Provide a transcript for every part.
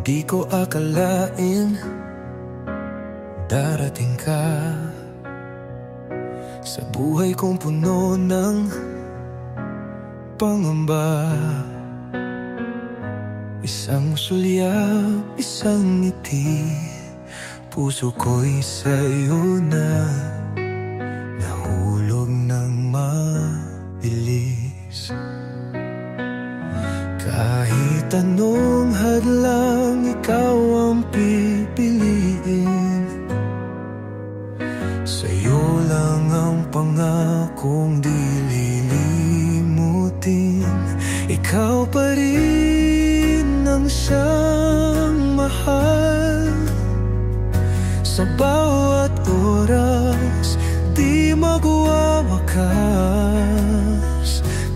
Di ko akalain darating ka sa buhay kong puno ng pangamba. Isang sulyap, isang ngiti, puso ko'y sa'yo na nahulog ng mabilis. Kahit anong hadlang, ikaw ang pipiliin. Sa'yo lang ang pangakong di lilimutin. Ikaw pa rin ang siyang mahal. Sa bawat oras, di magwawakas.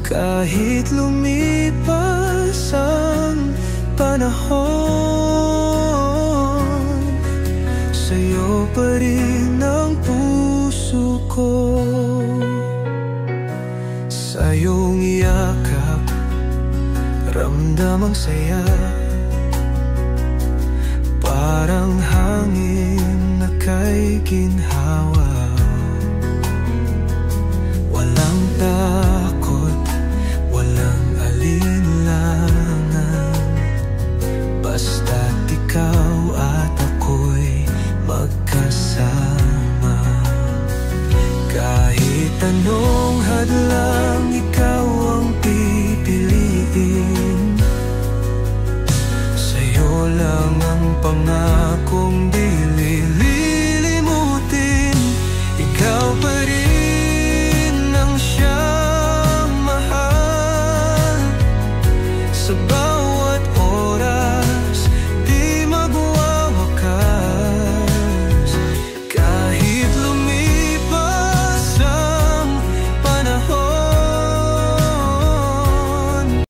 Kahit lumipas ang panahon, sa'yo pa rin ang puso ko. Sa iyong yakap, ramdam ang saya. Parang hangin na kay ginhawa. Walang takot, walang alinlangan, basta't ikaw at ako'y magkasama. Kahit anong hadlang, ikaw ang pipiliin. Sa'yo lang ang pangakong di lilimutin. Ikaw pa rin ang siyang mahal. Sa